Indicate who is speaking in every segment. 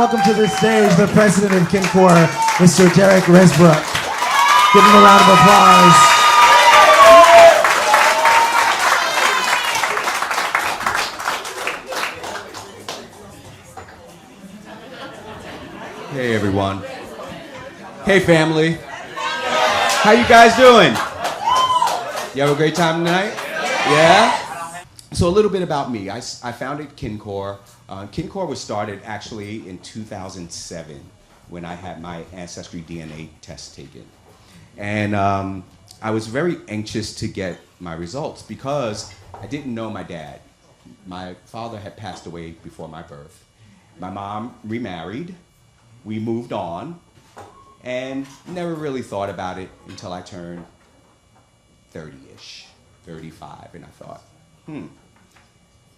Speaker 1: welcome to the stage the president of KinCore, Mr. Derek Risbrook. Give him a round of applause.
Speaker 2: Hey everyone. Hey family. How you guys doing? You have a great time tonight? Yeah? So a little bit about me. I founded KinCore. KinCore was started actually in 2007 when I had my Ancestry DNA test taken. And I was very anxious to get my results because I didn't know my dad. My father had passed away before my birth. My mom remarried. We moved on and never really thought about it until I turned 30-ish, 35, and I thought, I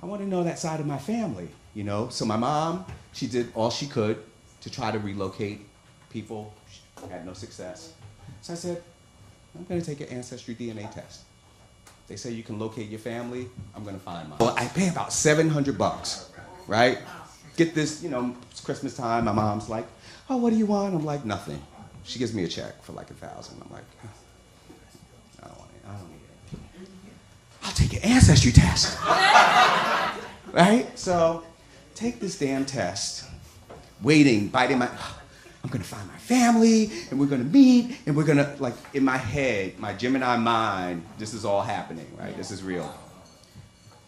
Speaker 2: want to know that side of my family, you know? So my mom, she did all she could to try to relocate people. She had no success. So I said, I'm going to take an Ancestry DNA test. They say you can locate your family. I'm going to find mine. Well, I pay about $700, right? Get this, you know, it's Christmas time. My mom's like, oh, what do you want? I'm like, nothing. She gives me a check for like $1,000. I'm like, I don't want it. I don't need it. I'll take an Ancestry test. Right? So take this damn test, waiting, biting my, I'm gonna find my family, and we're gonna meet, and we're gonna, like, in my head, my Gemini mind, this is all happening, right? This is real.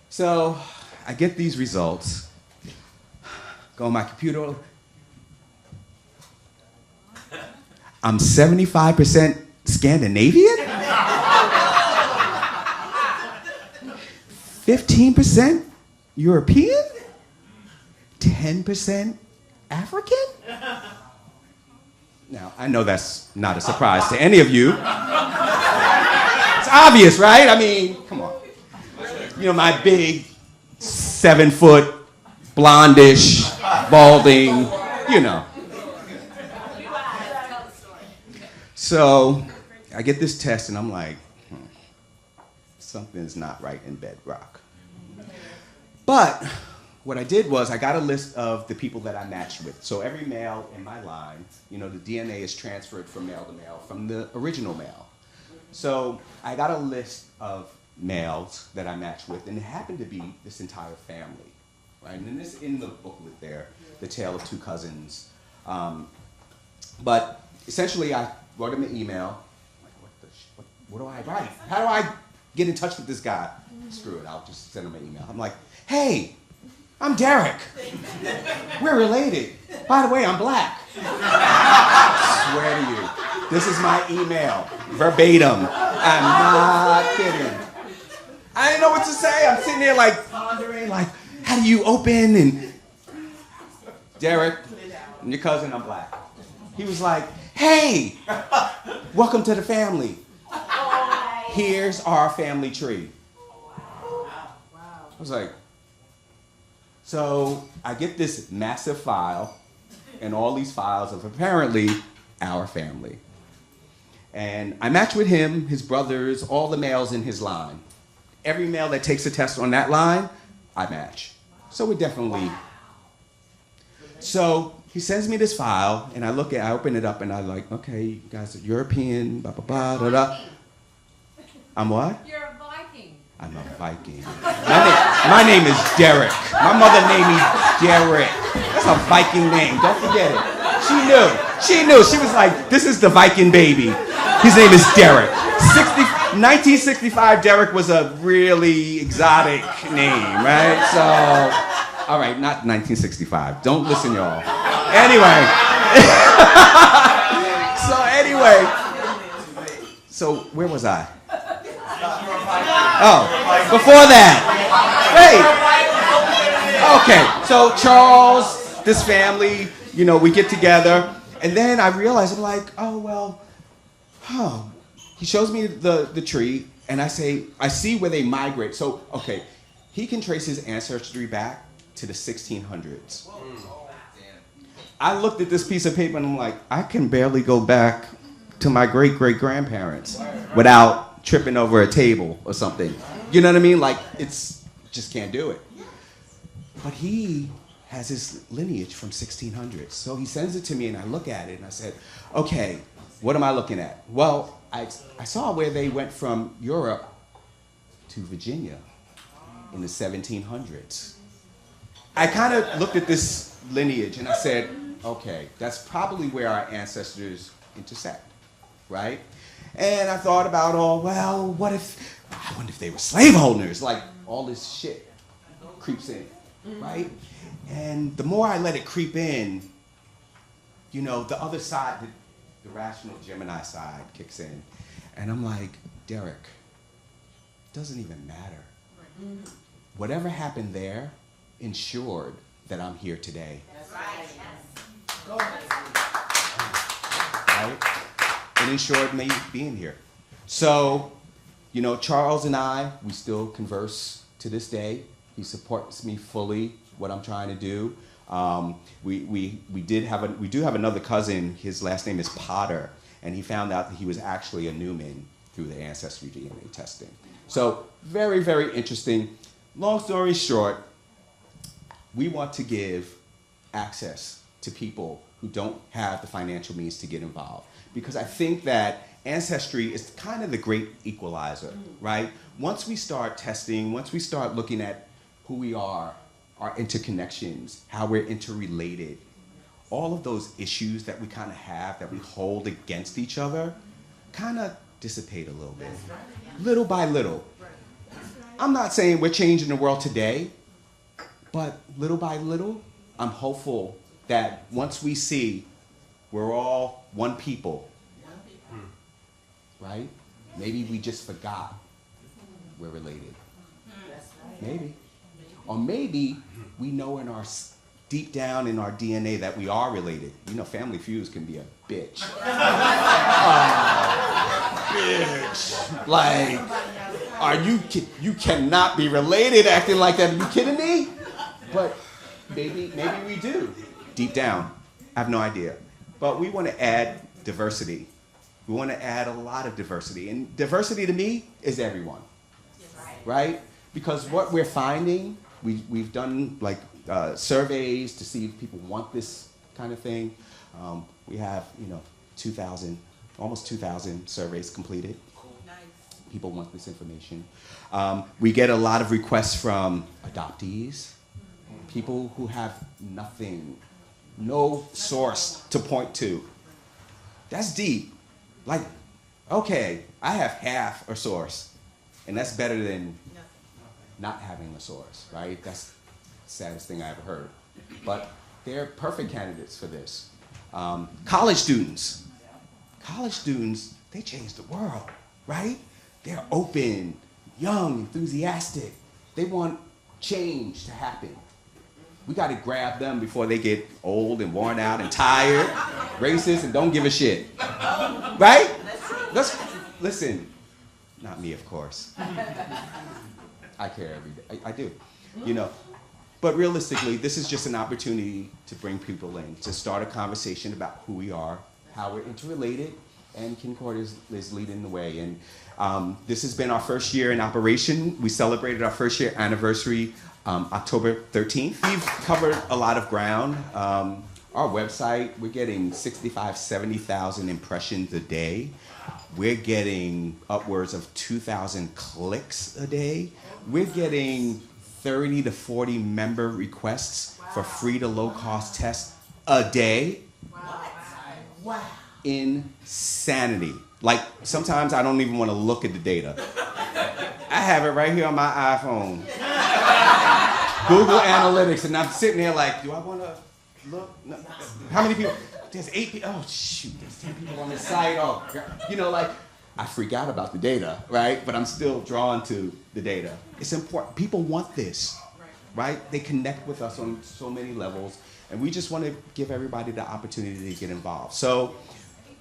Speaker 2: So I get these results, go on my computer, I'm 75% Scandinavian? 15% European? 10% African? Now, I know that's not a surprise to any of you. It's obvious, right? I mean, come on. You know, my big 7-foot, blondish, balding, you know. So I get this test and I'm like, something's not right in bedrock. But what I did was I got a list of the people that I matched with. So every male in my line, you know, the DNA is transferred from male to male from the original male. So I got a list of males that I matched with, and it happened to be this entire family, right? And this in the booklet there, The Tale of Two Cousins. But essentially I wrote him an email. Like, what do I write? How do I get in touch with this guy? Screw it, I'll just send him an email. I'm like, hey, I'm Derek. We're related. By the way, I'm black. I swear to you, this is my email, verbatim. I'm not kidding. I didn't know what to say. I'm sitting there like pondering, like, how do you open? And Derek, and your cousin, I'm black. He was like, hey, welcome to the family. Here's our family tree. I was like, so I get this massive file and all these files of apparently our family. And I match with him, his brothers, all the males in his line. Every male that takes a test on that line, I match. So we're definitely. So he sends me this file and I open it up and I'm like, okay, you guys are European, blah, blah, blah, da, da. I'm what?
Speaker 3: You're a Viking.
Speaker 2: I'm a Viking. My name is Derek. My mother named me Derek. That's a Viking name. Don't forget it. She knew. She knew. She was like, this is the Viking baby. His name is Derek. 1965 Derek was a really exotic name, right? So, all right, not 1965. Don't listen, y'all. Anyway. So where was I? Oh, before that. Wait. Okay, so Charles, this family, you know, we get together, and then I realize, I'm like, oh, well, he shows me the tree, and I see where they migrate. So, okay, he can trace his ancestry back to the 1600s. I looked at this piece of paper, and I'm like, I can barely go back to my great-great-grandparents without tripping over a table or something. You know what I mean? Like, it's just can't do it. But he has his lineage from 1600s. So he sends it to me and I look at it and I said, okay, what am I looking at? Well, I saw where they went from Europe to Virginia in the 1700s. I kind of looked at this lineage and I said, okay, that's probably where our ancestors intersect, right? And I thought about, I wonder if they were slaveholders, like all this shit creeps in, right? And the more I let it creep in, the other side, the rational Gemini side kicks in. And I'm like, Derek, doesn't even matter. Whatever happened there ensured that I'm here today. That's right. It ensured me being here. So, Charles and I, we still converse to this day. He supports me fully, what I'm trying to do. We do have another cousin. His last name is Potter, and he found out that he was actually a Newman through the Ancestry DNA testing. So very, very interesting. Long story short, we want to give access to people who don't have the financial means to get involved, because I think that Ancestry is kind of the great equalizer, right? Once we start testing, once we start looking at who we are, our interconnections, how we're interrelated, all of those issues that we kind of have, that we hold against each other, kind of dissipate a little bit, little by little. I'm not saying we're changing the world today, but little by little, I'm hopeful that once we see we're all one people, right? Maybe we just forgot we're related. Maybe. Or maybe we know deep down in our DNA that we are related. Family feuds can be a bitch. Bitch. Like, you cannot be related acting like that. Are you kidding me? But maybe we do. Deep down. I have no idea. But we want to add diversity. We want to add a lot of diversity. And diversity to me is everyone. Right? Because what we're finding, we've done surveys to see if people want this kind of thing. We have, 2,000, almost 2,000 surveys completed. People want this information. We get a lot of requests from adoptees, people who have nothing, no source to point to. That's deep. Like, okay, I have half a source, and that's better than not having a source, right? That's the saddest thing I ever heard. But they're perfect candidates for this. College students, they change the world, right? They're open, young, enthusiastic. They want change to happen. We got to grab them before they get old and worn out and tired, racist, and don't give a shit. Right? Listen, not me, of course. I care every day. I do, But realistically, this is just an opportunity to bring people in, to start a conversation about who we are, how we're interrelated, and KinCore is leading the way. And this has been our first year in operation. We celebrated our first year anniversary October 13th. We've covered a lot of ground. Our website, we're getting 65, 70,000 impressions a day. We're getting upwards of 2,000 clicks a day. We're getting 30 to 40 member requests for free to low cost tests a day. Wow. Insanity. Like, sometimes I don't even want to look at the data. I have it right here on my iPhone. Google Analytics, and I'm sitting there like, do I want to look? No. How many people? There's 8 people. Oh, shoot, there's 10 people on this site. Oh, God. I freak out about the data, right? But I'm still drawn to the data. It's important. People want this, right? They connect with us on so many levels, and we just want to give everybody the opportunity to get involved. So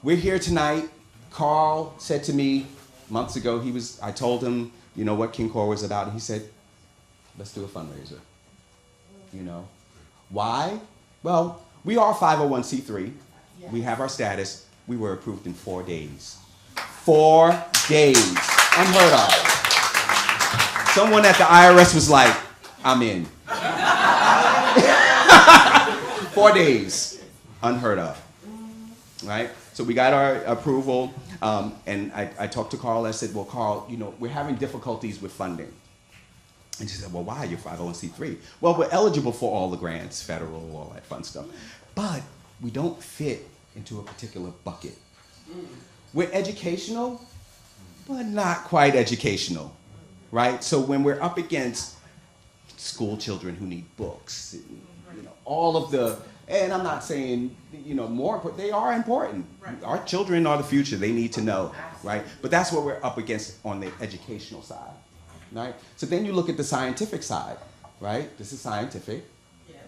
Speaker 2: we're here tonight. Carl said to me months ago, I told him, what KinCore was about, and he said, let's do a fundraiser. Why? Well, we are 501c3. Yes. We have our status. We were approved in 4 days. 4 days. Unheard of. Someone at the IRS was like, I'm in. 4 days, unheard of, right? So we got our approval, and I talked to Carl. I said, well, Carl, we're having difficulties with funding. And she said, well, why? You're 501c3. Well, we're eligible for all the grants, federal, all that fun stuff. But we don't fit into a particular bucket. We're educational, but not quite educational, right? So when we're up against school children who need books, and, all of the, and I'm not saying, more important, they are important. Right. Our children are the future, they need to know, right? But that's what we're up against on the educational side. Right? So then you look at the scientific side, right? This is scientific. Yes.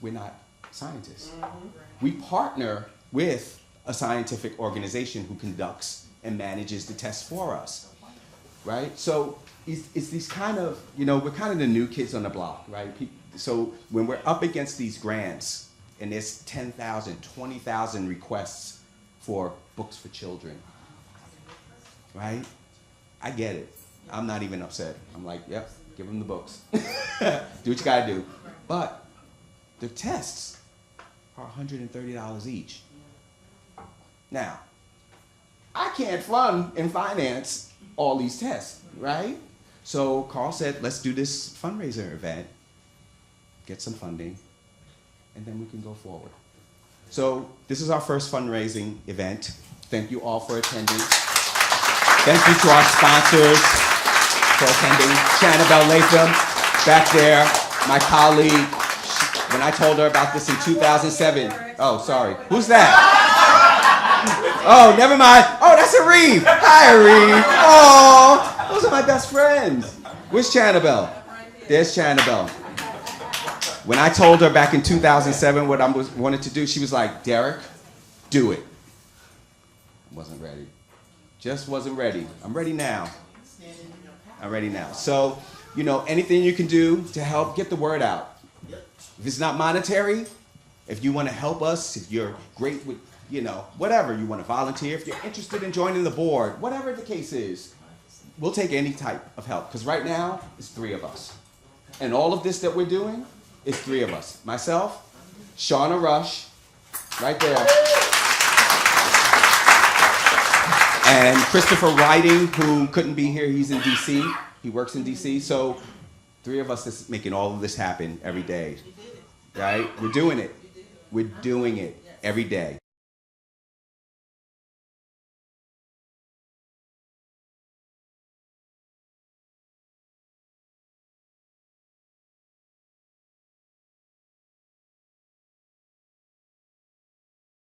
Speaker 2: We're not scientists. Mm-hmm. We partner with a scientific organization who conducts and manages the tests for us, right? So it's these kind of, we're kind of the new kids on the block, right? So when we're up against these grants, and there's 10,000, 20,000 requests for books for children, right? I get it. I'm not even upset. I'm like, yep, give them the books. Do what you gotta do. But the tests are $130 each. Now, I can't fund and finance all these tests, right? So Carl said, let's do this fundraiser event, get some funding, and then we can go forward. So this is our first fundraising event. Thank you all for attending. Thank you to our sponsors for attending. Shannabelle Latham, back there, my colleague. When I told her about this in 2007. Oh, sorry. Who's that? Oh, never mind. Oh, that's Areve. Hi, Areve. Oh, those are my best friends. Where's Shannabelle? There's Shannabelle. When I told her back in 2007 what I wanted to do, she was like, Derek, do it. I wasn't ready. Just wasn't ready. I'm ready now. I'm ready now. So, anything you can do to help get the word out. If it's not monetary, if you want to help us, if you're great with, whatever, you want to volunteer, if you're interested in joining the board, whatever the case is, we'll take any type of help. Because right now, it's 3 of us. And all of this that we're doing is 3 of us. Myself, Shauna Rush, right there. And Christopher Whiting, who couldn't be here, he's in D.C. He works in D.C. So 3 of us is making all of this happen every day, right? We're doing it. We're doing it every day.